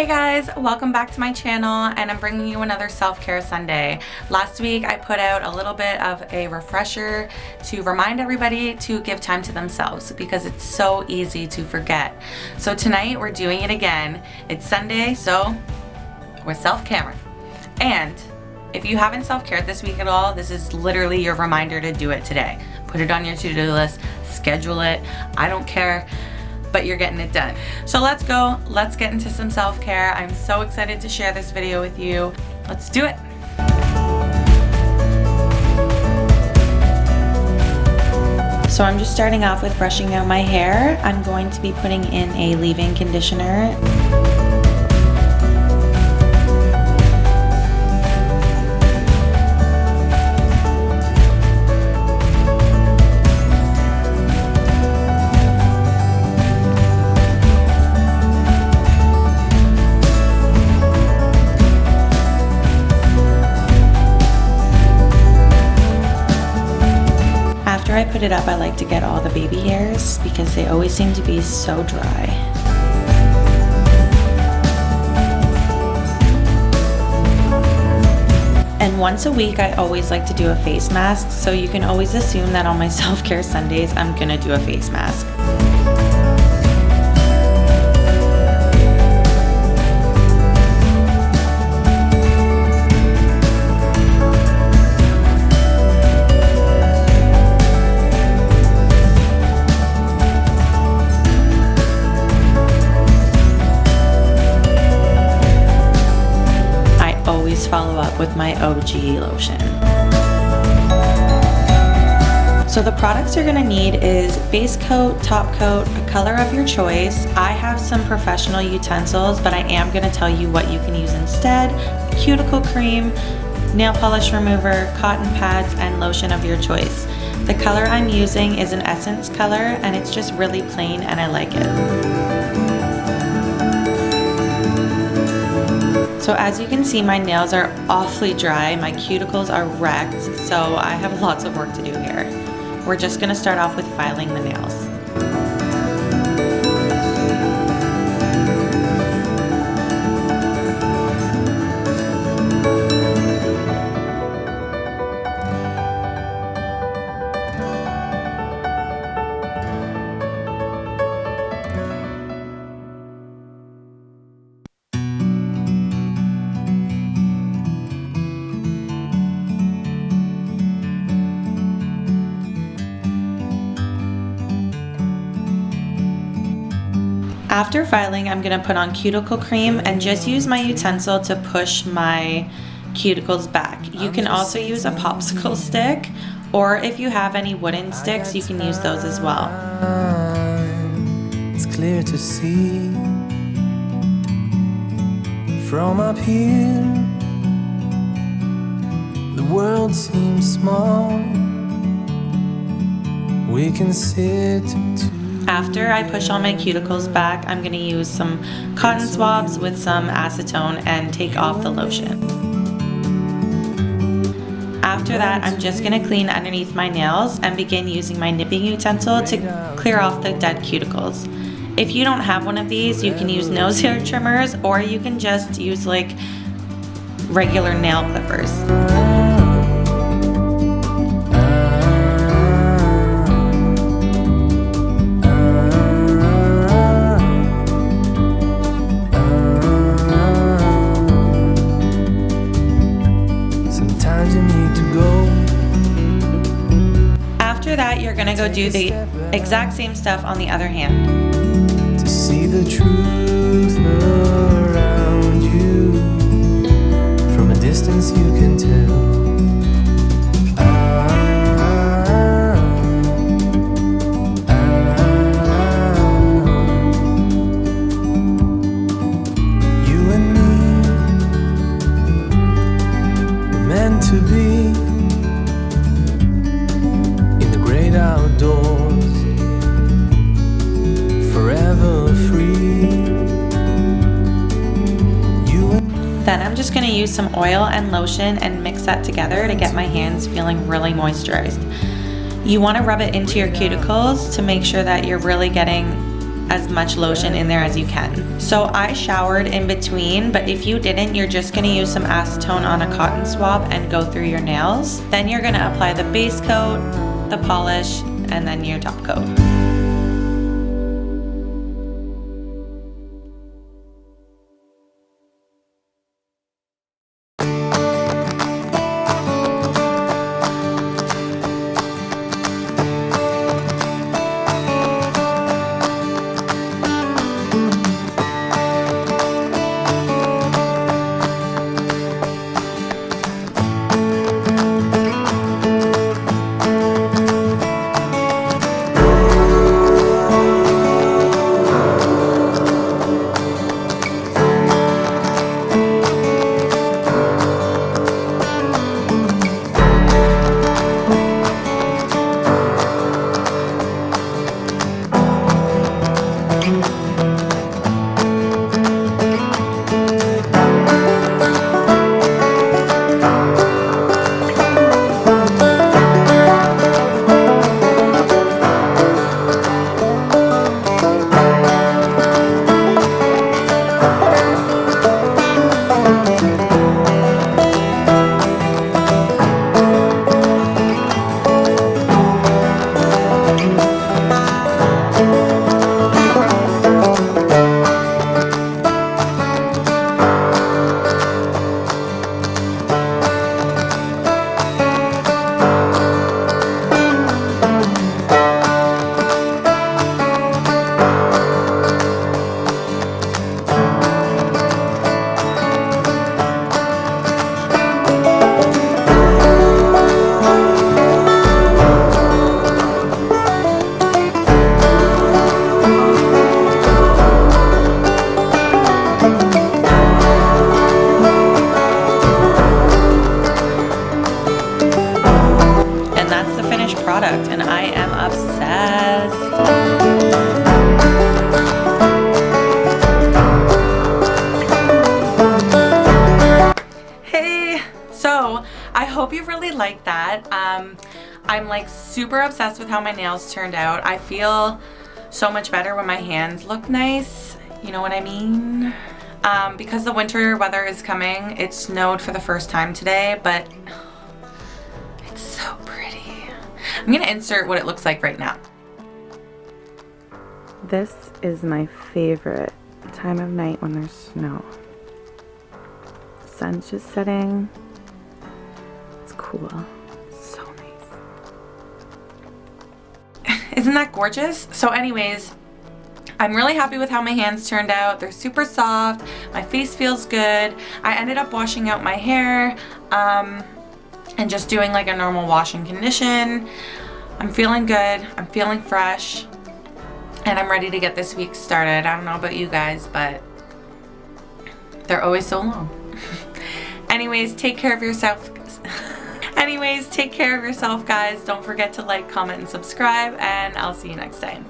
Hey guys, welcome back to my channel, and I'm bringing you another self-care Sunday. Last week I put out a little bit of a refresher to remind everybody to give time to themselves because it's so easy to forget. So tonight we're doing it again. It's Sunday, so we're self-caring. And if you haven't self-cared this week at all, this is literally your reminder to do it today. Put it on your to-do list, schedule it, I don't care, but you're getting it done. So let's go, let's get into some self-care. I'm so excited to share this video with you. Let's do it. So I'm just starting off with brushing out my hair. I'm going to be putting in a leave-in conditioner. After I put it up, I like to get all the baby hairs because they always seem to be so dry. And once a week, I always like to do a face mask, so you can always assume that on my self-care Sundays, I'm gonna do a face mask. Follow up with my OG lotion. So the products you're gonna need is base coat, top coat, a color of your choice. I have some professional utensils, but I am gonna tell you what you can use instead. Cuticle cream, nail polish remover, cotton pads, and lotion of your choice. The color I'm using is an essence color, and it's just really plain and I like it. So as you can see, my nails are awfully dry, my cuticles are wrecked, so I have lots of work to do here. We're just gonna start off with filing the nails. After filing, I'm gonna put on cuticle cream and just use my utensil to push my cuticles back. You can also use a popsicle stick, or if you have any wooden sticks, you can use those as well. It's clear to see from up here, the world seems small. We can sit After I push all my cuticles back, I'm going to use some cotton swabs with some acetone and take off the lotion. After that, I'm just going to clean underneath my nails and begin using my nipping utensil to clear off the dead cuticles. If you don't have one of these, you can use nose hair trimmers, or you can just use like regular nail clippers. After that, you're gonna go do the exact same stuff on the other hand. To see the truth around you, from a distance you can tell. You and me were meant to be outdoors, forever free. Then I'm just going to use some oil and lotion and mix that together to get my hands feeling really moisturized. You want to rub it into your cuticles to make sure that you're really getting as much lotion in there as you can. So I showered in between, but if you didn't, you're just gonna use some acetone on a cotton swab and go through your nails. Then you're gonna apply the base coat, the polish, and then your top coat. Product, and I am obsessed. Hey, so I hope you really liked that. I'm like super obsessed with how my nails turned out. I feel so much better when my hands look nice, you know what I mean? Because the winter weather is coming. It snowed for the first time today, but it's so pretty. I'm gonna insert what it looks like right now. This is my favorite time of night when there's snow. The sun's just setting. It's cool. So nice. Isn't that gorgeous? So anyways, I'm really happy with how my hands turned out. They're super soft. My face feels good. I ended up washing out my hair. And just doing like a normal wash and condition. I'm feeling good, I'm feeling fresh, and I'm ready to get this week started. I don't know about you guys, but they're always so long. Anyways, take care of yourself. Take care of yourself, guys. Don't forget to like, comment, and subscribe, and I'll see you next time.